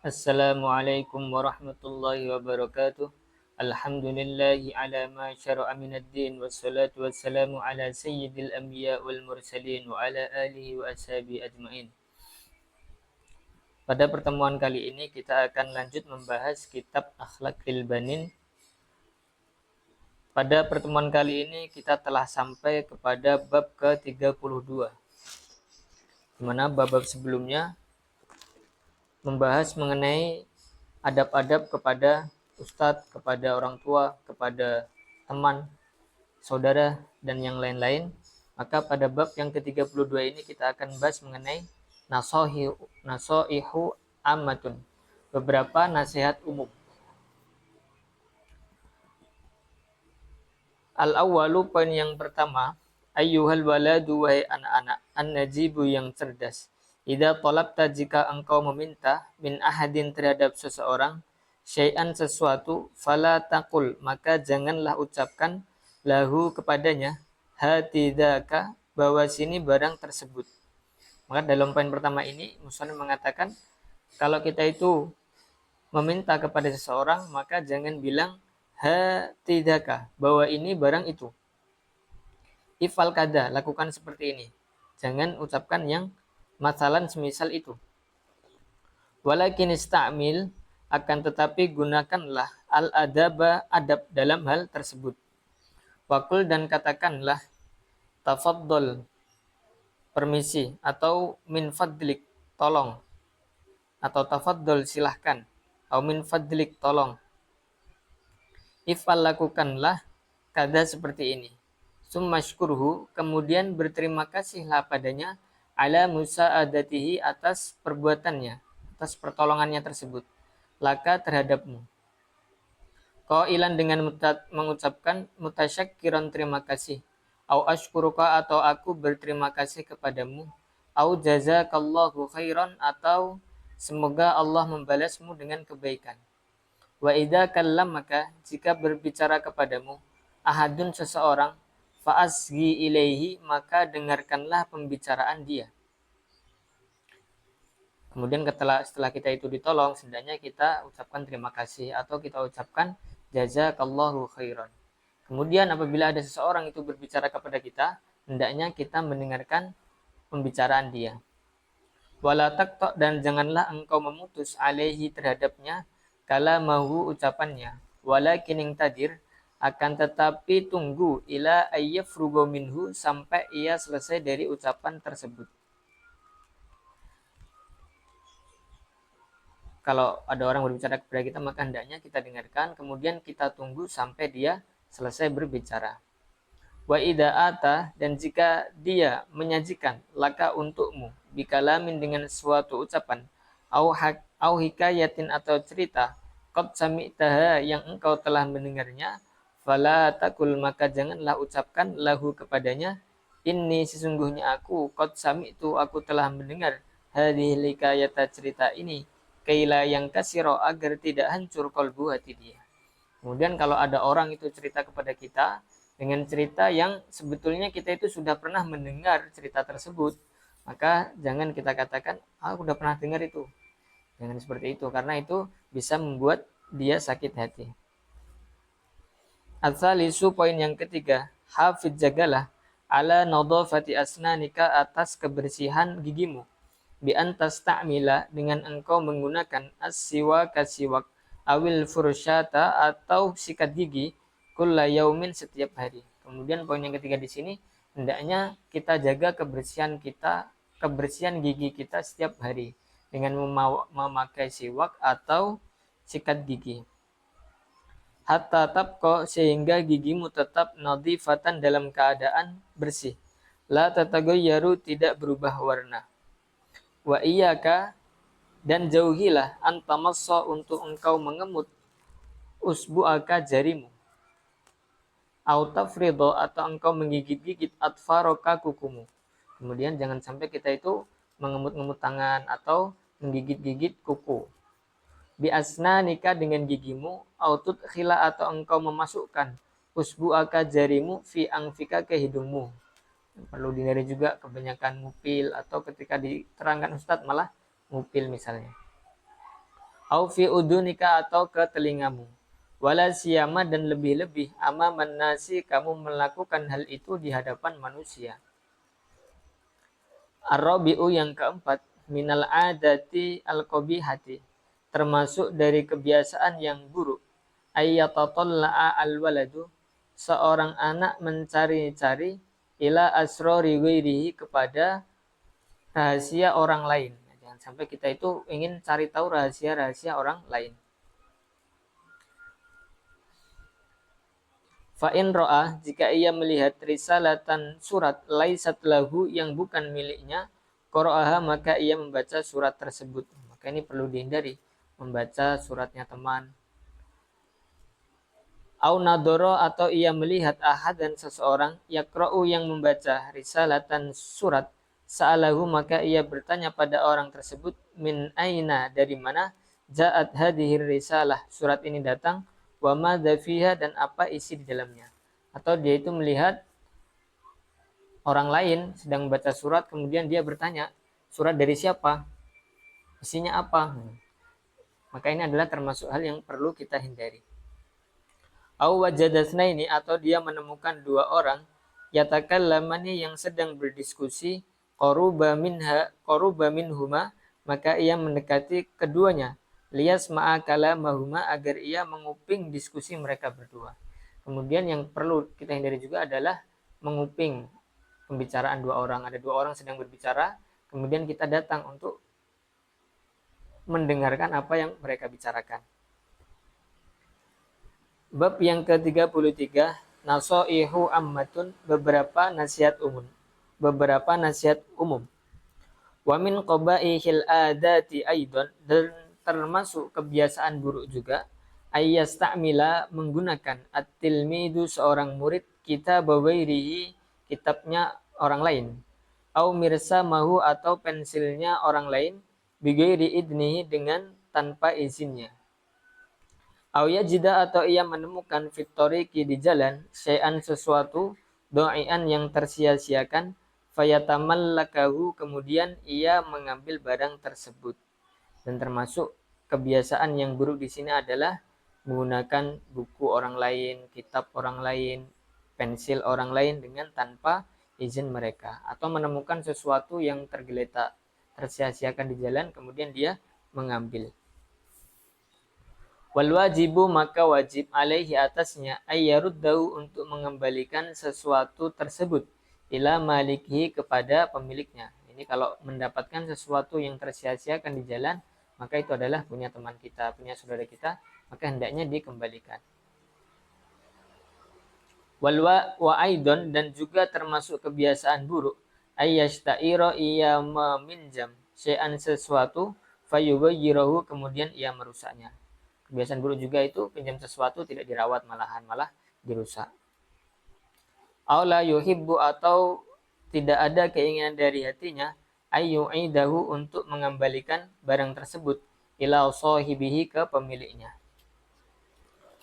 Assalamualaikum warahmatullahi wabarakatuh. Alhamdulillahi ala ma syara'a minad din wassalatu wassalamu ala sayyidil anbiya wal mursalin wa ala alihi wa ashabihi ajmain. Pada pertemuan kali ini kita akan lanjut membahas kitab Akhlaqil Banin. Pada pertemuan kali ini kita telah sampai kepada bab ke-32. Di mana bab-bab sebelumnya membahas mengenai adab-adab kepada ustadz, kepada orang tua, kepada teman, saudara, dan yang lain-lain. Maka pada bab yang ke-32 ini kita akan bahas mengenai nasoihu ammatun, beberapa nasihat umum. Al-awwalu, poin yang pertama, ayyuhal waladu, wahai anak-anak, an-najibu, yang cerdas. Idza talabta, jika engkau meminta, min ahadin, terhadap seseorang, syai'an, sesuatu, fala taqul, maka janganlah ucapkan, lahu, kepadanya, hatidaka, bahwa sini barang tersebut. Maka dalam poin pertama ini musannif mengatakan kalau kita itu meminta kepada seseorang, maka jangan bilang hatidaka, bahwa ini barang itu. Ifal kada, lakukan seperti ini. Jangan ucapkan yang masalan semisal itu. Walakin istamil, akan tetapi gunakanlah al-adaba, adab, dalam hal tersebut. Wakul, dan katakanlah, tafaddol, permisi, atau min fadlik, tolong, atau tafaddol, silahkan, atau min fadlik, tolong. Ifal, lakukanlah, kada, seperti ini. Summashkurhu, kemudian berterima kasihlah padanya, ala musa'adatihi, atas perbuatannya, atas pertolongannya tersebut, laka, terhadapmu. Qailan, dengan mengucapkan, mutasyakiran, terima kasih, au ashkuruka, atau aku berterima kasih kepadamu, au jazakallahu khairan, atau semoga Allah membalasmu dengan kebaikan. Wa idza kallamaka, jika berbicara kepadamu, ahadun, seseorang, fa'asgi ilaihi, maka dengarkanlah pembicaraan dia. Kemudian setelah kita itu ditolong, hendaknya kita ucapkan terima kasih atau kita ucapkan jazakallahu khairan. Kemudian apabila ada seseorang itu berbicara kepada kita, hendaknya kita mendengarkan pembicaraan dia. Wala taqta, dan janganlah engkau memutus, alaihi, terhadapnya, kala mahu, ucapannya. Walakin tadir, akan tetapi tunggu, ila ayyafrugo minhu, sampai ia selesai dari ucapan tersebut. Kalau ada orang berbicara kepada kita, maka hendaknya kita dengarkan, kemudian kita tunggu sampai dia selesai berbicara. Wa idza ata, dan jika dia menyajikan, laka, untukmu, bikalamin, dengan suatu ucapan, au hikayatin, atau cerita, qad sami'taha, yang engkau telah mendengarnya, fala takul, maka janganlah ucapkan, lahu, kepadanya, inni, sesungguhnya aku, qad sami'tu, aku telah mendengar, hadhil hikayata, cerita ini, kaila, yang kasiro, agar tidak hancur, qalbu, hati dia. Kemudian kalau ada orang itu cerita kepada kita dengan cerita yang sebetulnya kita itu sudah pernah mendengar cerita tersebut, maka jangan kita katakan, aku udah pernah dengar itu. Jangan seperti itu, karena itu bisa membuat dia sakit hati. Al-thalisu, poin yang ketiga, hafidz, jagalah, ala nadhafati asnanika, atas kebersihan gigimu, bi antas ta'mila, dengan engkau menggunakan as-siwak, awil fursyata, atau sikat gigi, kulla yaumin, setiap hari. Kemudian poin yang ketiga di sini, hendaknya kita jaga kebersihan gigi kita setiap hari dengan memakai siwak atau sikat gigi. Hatta tabqa, sehingga gigimu tetap nadhifatan, dalam keadaan bersih. La tatagayyaru, tidak berubah warna. Wa iyyaka, dan jauhilah, antamassa, untuk engkau mengemut, usbu'aka, jarimu, au tafridho, atau engkau menggigit-gigit, atfaroka, kukumu. Kemudian jangan sampai kita itu mengemut-ngemut tangan atau menggigit-gigit kuku. Bi asnanika, dengan gigimu, au tudkhila, atau engkau memasukkan, usbu'aka, jarimu, fi angfika, ke hidungmu. Perlu dihindari juga kebanyakan ngupil, atau ketika diterangkan Ustadz malah ngupil misalnya. au fi udunika atau ke telingamu. Wala siyama dan lebih-lebih amaman nasi kamu melakukan hal itu di hadapan manusia. Ar-rabi'u yang keempat, minal adati al-qabihati, termasuk dari kebiasaan yang buruk. Ayyatatalla'a al-waladu, seorang anak mencari-cari ila asrori ghairihi, kepada rahasia orang lain. Jangan sampai kita itu ingin cari tahu rahasia-rahasia orang lain. Fa'in ro'ah, jika ia melihat risalatan surat laisat lahu, yang bukan miliknya, qoro'aha, maka ia membaca surat tersebut. Maka ini perlu dihindari, membaca suratnya teman. Au nadoro, atau ia melihat ahad dan seseorang, yakro'u, yang membaca risalatan surat, sa'alahu, maka ia bertanya pada orang tersebut, min aina, dari mana, ja'at hadihir risalah, surat ini datang, wa madza fiha, dan apa isi di dalamnya. Atau dia itu melihat orang lain sedang membaca surat, kemudian dia bertanya, surat dari siapa? Isinya apa? Maka ini adalah termasuk hal yang perlu kita hindari. Au wajadatsnaini, atau dia menemukan dua orang, yatakallamani, yang sedang berdiskusi, qaruba minhuma, maka ia mendekati keduanya, liyasma'a kalamahuma, agar ia menguping diskusi mereka berdua. Kemudian yang perlu kita hindari juga adalah menguping pembicaraan dua orang. Ada dua orang sedang berbicara, kemudian kita datang untuk mendengarkan apa yang mereka bicarakan. Bab yang ke-33, nasaihu ammatun, beberapa nasihat umum. Beberapa nasihat umum. Wa min qabaihil adati aidan, dan termasuk kebiasaan buruk juga, ayyasta'mila, menggunakan at-tilmidu, seorang murid, kitab bawairihi, kitabnya orang lain, au mirsamahu, atau pensilnya orang lain, bighairi idnihi, dengan tanpa izinnya. Au yajida, atau ia menemukan fitoriqi, di jalan, syai'an, sesuatu, do'ian, yang tersia-siakan, fayatamallakahu, kemudian ia mengambil barang tersebut. Dan termasuk kebiasaan yang buruk di sini adalah menggunakan buku orang lain, kitab orang lain, pensil orang lain dengan tanpa izin mereka, atau menemukan sesuatu yang tergeletak, tersia-siakan di jalan, kemudian dia mengambil. Wal wajibu, maka wajib, alaihi, atasnya, ayyaruddahu, untuk mengembalikan sesuatu tersebut, ila malikihi, kepada pemiliknya. Ini kalau mendapatkan sesuatu yang tersia-siakan di jalan, maka itu adalah punya teman kita, punya saudara kita, maka hendaknya dikembalikan. Wal wa aidon, dan juga termasuk kebiasaan buruk, ayyashta'ira, ia meminjam syai'an, sesuatu, fayughayyirahu, kemudian ia merusaknya. Kebiasaan buruk juga itu pinjam sesuatu tidak dirawat, malah dirusak. Aula yuhibbu, atau tidak ada keinginan dari hatinya, ayyu'idahu, untuk mengembalikan barang tersebut, ila sahibihi, ke pemiliknya.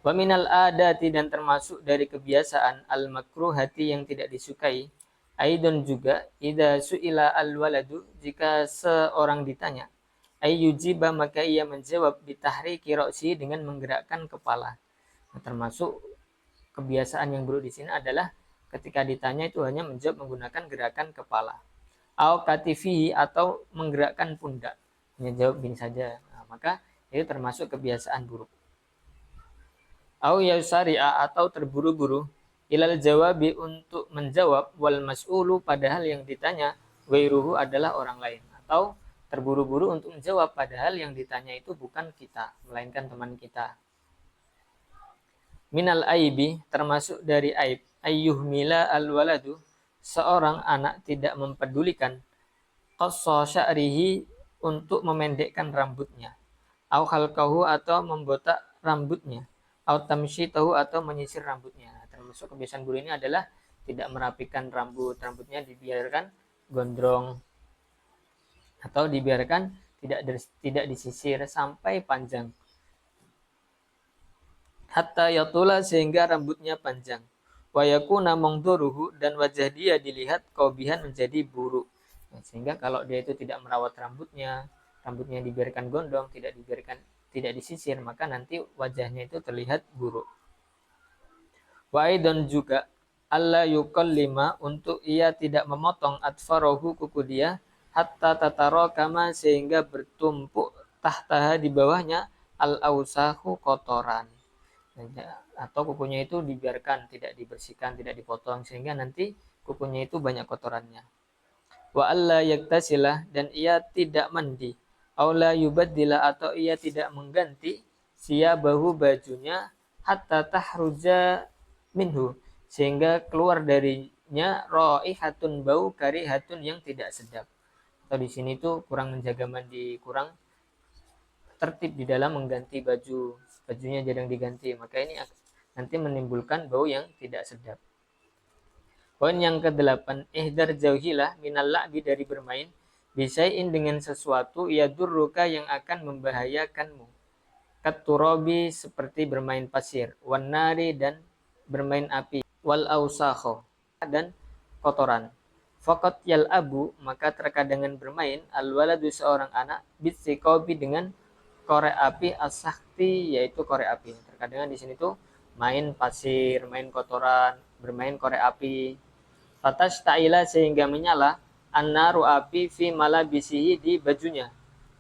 Wa minal adati, dan termasuk dari kebiasaan, al makruhati, yang tidak disukai, aidon juga, idza su'ila al waladu, jika seorang ditanya, ayyujiba, maka ia menjawab, bitahriki ra'si, dengan menggerakkan kepala. Nah, termasuk kebiasaan yang buruk di sini adalah ketika ditanya itu hanya menjawab menggunakan gerakan kepala. Au katifihi, atau menggerakkan pundak, hanya jawab gini saja. Nah, maka itu termasuk kebiasaan buruk. Au yausari'a, atau terburu-buru, ilal jawabi, untuk menjawab, wal mas'ulu, padahal yang ditanya ghairuhu, adalah orang lain, atau terburu-buru untuk menjawab padahal yang ditanya itu bukan kita, melainkan teman kita. Minal aibi, termasuk dari aib, ayyuhmila al-waladu, seorang anak tidak mempedulikan, qassa sya'rihi, untuk memendekkan rambutnya, au khalqahu, atau membotak rambutnya, au tamsyitahu, atau menyisir rambutnya. Termasuk kebiasaan buruk ini adalah tidak merapikan rambutnya dibiarkan gondrong, atau dibiarkan tidak disisir sampai panjang. Hatta yatula, sehingga rambutnya panjang. Wa yakuna mangduruhu, dan wajah dia dilihat qabihan, menjadi buruk. Sehingga kalau dia itu tidak merawat rambutnya dibiarkan gondrong, tidak tidak disisir, maka nanti wajahnya itu terlihat buruk. Wa aidan juga alla yukallima, untuk ia tidak memotong atfarahu, kuku dia, hatta tataro kama, sehingga bertumpuk tahtaha, di bawahnya, al ausahu, kotoran. Atau kukunya itu dibiarkan, tidak dibersihkan, tidak dipotong, sehingga nanti kukunya itu banyak kotorannya. Wa alla yaktasila, dan ia tidak mandi, aula yubaddila, atau ia tidak mengganti, siyabahu, bajunya, hatta tahruja minhu, sehingga keluar darinya raihatun, bau karihatun, yang tidak sedap. Atau di sini tuh kurang menjaga mandi, kurang tertib di dalam mengganti baju, bajunya jarang diganti, maka ini nanti menimbulkan bau yang tidak sedap. Poin yang ke-8, ihdar jauhilah minal la'bi, dari bermain, bisain, dengan sesuatu, yadurruka, yang akan membahayakanmu, katturobi, seperti bermain pasir, wan nari, dan bermain api, wal ausakho, dan kotoran. Faqat yal abu, maka terkadang bermain, al waladu, seorang anak, bisikobi, dengan korek api, asakti, yaitu korek api. Terkadang di sini tuh main pasir, main kotoran, bermain korek api. Fatas ta'ila, sehingga menyala, annaru, api, fi malabisihi, di bajunya,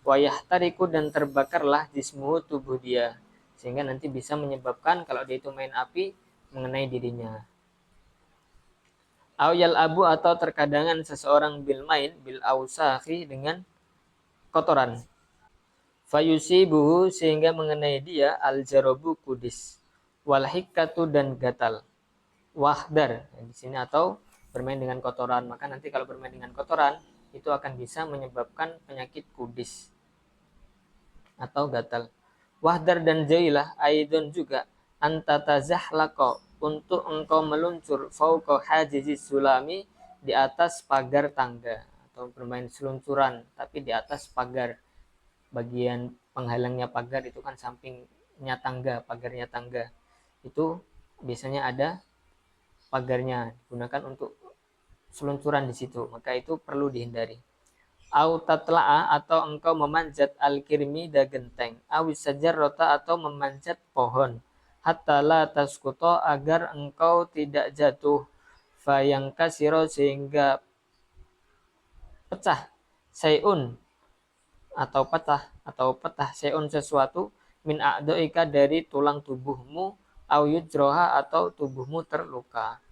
wayah tariku, dan terbakarlah jismuhu, tubuh dia, sehingga nanti bisa menyebabkan kalau dia itu main api mengenai dirinya. Awyal abu, atau terkadangan seseorang bil main, bil ausakhi, dengan kotoran, fayusibuhu, sehingga mengenai dia, al jarobu, kudis, wal hikatu, dan gatal, wahdar di sini, atau bermain dengan kotoran, maka nanti kalau bermain dengan kotoran itu akan bisa menyebabkan penyakit kudis atau gatal. Wahdar, dan jailah, aidon juga, antatazahlaqo, untuk engkau meluncur, fauqa hajizi sulami, di atas pagar tangga, atau bermain seluncuran tapi di atas pagar, bagian penghalangnya pagar itu kan sampingnya tangga, pagarnya tangga itu biasanya ada pagarnya, digunakan untuk seluncuran di situ, maka itu perlu dihindari. Au tatla'a, atau engkau memanjat, al-kirmi, da genteng, awis sajarrota, atau memanjat pohon, hatta la tasquto, agar engkau tidak jatuh, fayang kasiro, sehingga pecah, sayun, atau petah sayun, sesuatu, min a'doika, dari tulang tubuhmu, au yujroha, atau tubuhmu terluka.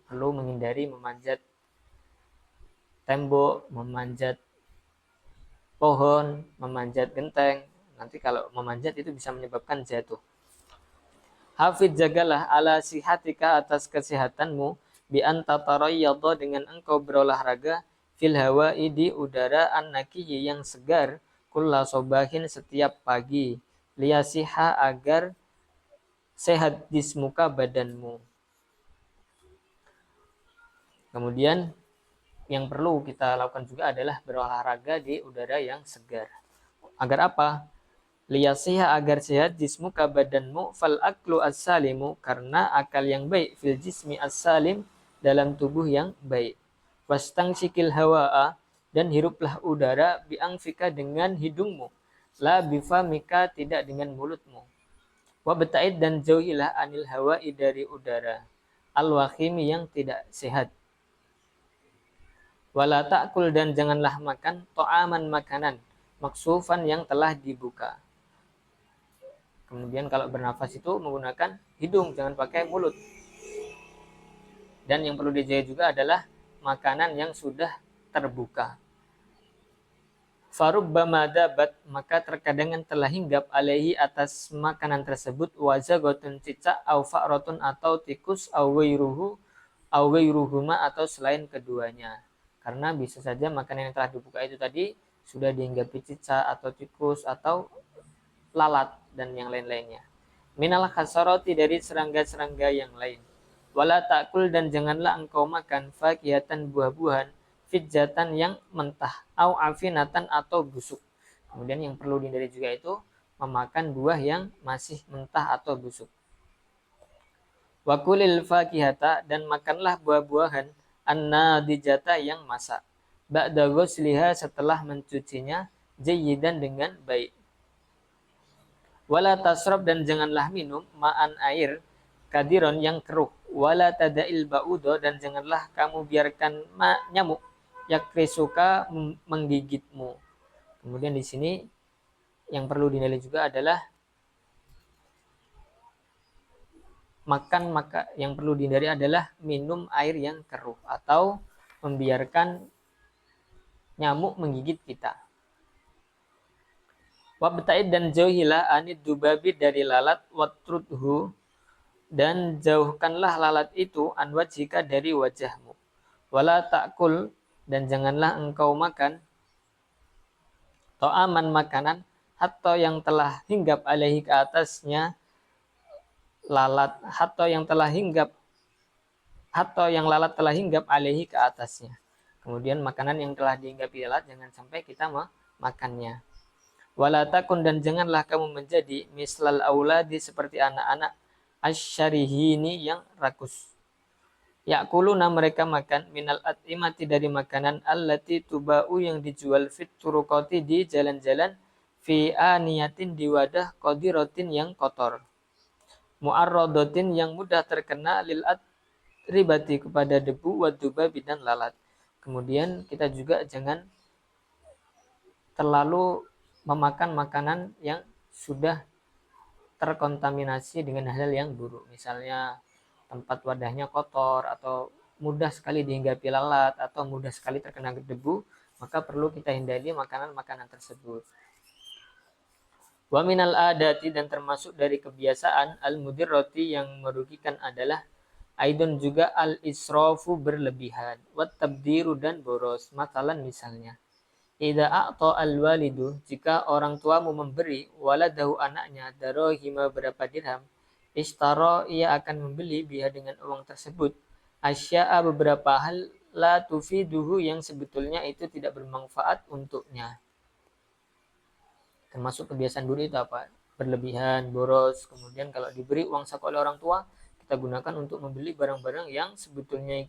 Perlu menghindari memanjat tembok, memanjat pohon, memanjat genteng. Nanti kalau memanjat itu bisa menyebabkan jatuh. Hafid, jagalah, ala sihatika, atas kesehatanmu, bi anta tarayyadha, dengan engkau berolahraga, fil hawa'i, di udara, an-naqiyyi, yang segar, kulla sobahin, setiap pagi, liyasiha, agar sehat jismuka, badanmu. Kemudian yang perlu kita lakukan juga adalah berolahraga di udara yang segar. Agar apa? Liyasiha, agar sehat jismuka, badanmu, fal aklu as-salimu, karena akal yang baik, fil jismi as-salim, dalam tubuh yang baik. Wastangsikil hawa'a, dan hiruplah udara, biangfika, dengan hidungmu, la bifamika, tidak dengan mulutmu. Wabta'id, dan jauhilah, anil hawa'i, dari udara, al-wakhimi, yang tidak sehat. Wala ta'kul, dan janganlah makan, to'aman, makanan, maksufan, yang telah dibuka. Kemudian kalau bernafas itu menggunakan hidung, jangan pakai mulut. Dan yang perlu dijaga juga adalah makanan yang sudah terbuka. Farubbama dabat, maka terkadang telah hinggap, alaihi, atas makanan tersebut, wazagotun, cicak, au fa'rotun, atau tikus, au wairuhuma, atau selain keduanya. Karena bisa saja makanan yang telah dibuka itu tadi sudah dihinggapi cicak atau tikus atau lalat dan yang lain-lainnya. Minal khasarati, dari serangga-serangga yang lain. Wala ta'kul, dan janganlah engkau makan, fakihatan, buah-buahan, fidjatan, yang mentah, au afinatan, atau busuk. Kemudian yang perlu dihindari juga itu memakan buah yang masih mentah atau busuk. Wakulil fakihata, dan makanlah buah-buahan, an-nadijata, yang masak, ba'da ghusliha, setelah mencucinya, jayyidan, dengan baik. Wala tasrab dan janganlah minum ma'an air kadiron yang keruh. Wala tada'il ba'udo dan janganlah kamu biarkan nyamuk yakrisuka menggigitmu. Kemudian di sini yang perlu dinilai juga adalah maka yang perlu dihindari adalah minum air yang keruh atau membiarkan nyamuk menggigit kita. Wabta'id dan jauhilah anid dubabi dari lalat watrudhu dan jauhkanlah lalat itu anwajika dari wajahmu. Wala ta'kul dan janganlah engkau makan to'aman makanan hatta yang telah hinggap alaihi ke atasnya lalat hatta yang lalat telah hinggap alaihi ke atasnya. Kemudian makanan yang telah dihinggapi lalat jangan sampai kita makannya. Wala takun dan janganlah kamu menjadi mislal auladi seperti anak-anak asyarihini yang rakus. Yakuluna mereka makan minal at'imati dari makanan allati tuba'u yang dijual fit turukoti di jalan-jalan fi aniyatin di wadah qadirotin yang kotor. Mu'arrodotin yang mudah terkena lil ribati kepada debu waduba bidan lalat. Kemudian kita juga jangan terlalu memakan makanan yang sudah terkontaminasi dengan hal yang buruk. Misalnya tempat wadahnya kotor atau mudah sekali dihinggapi lalat atau mudah sekali terkena debu, maka perlu kita hindari makanan-makanan tersebut. Wa minal adati dan termasuk dari kebiasaan al-mudirroti yang merugikan adalah aidon juga al-israfu berlebihan, wat tabdiru dan boros. Matalan misalnya, idza a'ta al-walidu jika orang tuamu memberi waladahu anaknya darahima berapa dirham, ishtara ia akan membeli biha dengan uang tersebut asya'a beberapa hal la tufiduhu yang sebetulnya itu tidak bermanfaat untuknya. Termasuk kebiasaan dulu itu apa? Berlebihan, boros. Kemudian kalau diberi uang saku oleh orang tua, kita gunakan untuk membeli barang-barang yang sebetulnya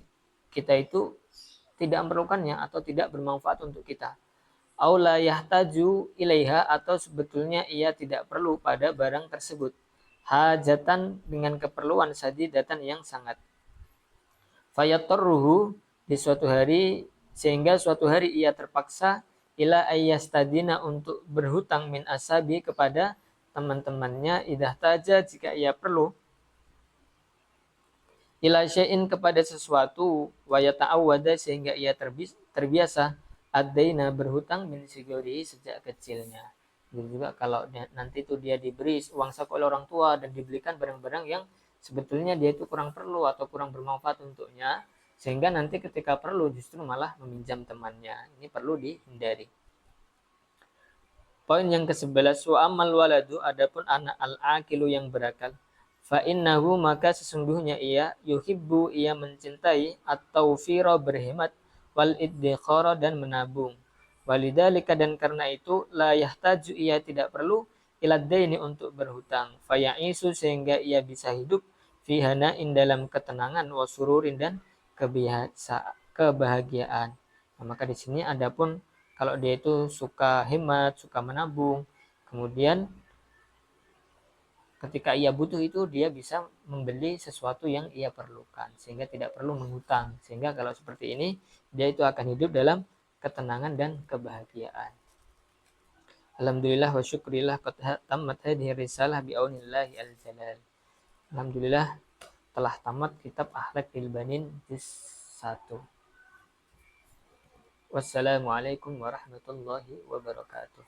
kita itu tidak memerlukannya atau tidak bermanfaat untuk kita. Aula yahtaju ilaiha atau sebetulnya ia tidak perlu pada barang tersebut. Hajatan dengan keperluan sadidatan yang sangat. Fayatorruhu di suatu hari sehingga suatu hari ia terpaksa ila ayyastadina untuk berhutang min asabi kepada teman-temannya idah taja jika ia perlu ila syai'in kepada sesuatu wa yata'awwada sehingga ia terbiasa adaina berhutang min sigori sejak kecilnya. Jadi juga kalau nanti itu dia diberi uang saku oleh orang tua dan dibelikan barang-barang yang sebetulnya dia itu kurang perlu atau kurang bermanfaat untuknya, sehingga nanti ketika perlu justru malah meminjam temannya. Ini perlu dihindari. Poin yang ke-11, wa amal waladu adapun anak al-aqilu yang berakal. Fa innahu maka sesungguhnya ia yuhibbu ia mencintai at-tawfira berhemat wal iddikhara dan menabung. Walidhalika dan karena itu la yahtaju ia tidak perlu ilad daini untuk berhutang. Fa ya'isu sehingga ia bisa hidup fi hana'in dalam ketenangan wa sururin dan kebahagiaan. Nah, maka di sini adapun kalau dia itu suka hemat, suka menabung, kemudian ketika ia butuh itu dia bisa membeli sesuatu yang ia perlukan sehingga tidak perlu menghutang. Sehingga kalau seperti ini dia itu akan hidup dalam ketenangan dan kebahagiaan. Alhamdulillah wa syukrillah qad tamat hadhihi risalah bi aunillahi al-jalal. Alhamdulillah telah tamat kitab Akhlaqul Banin juz 1. Wassalamualaikum warahmatullahi wabarakatuh.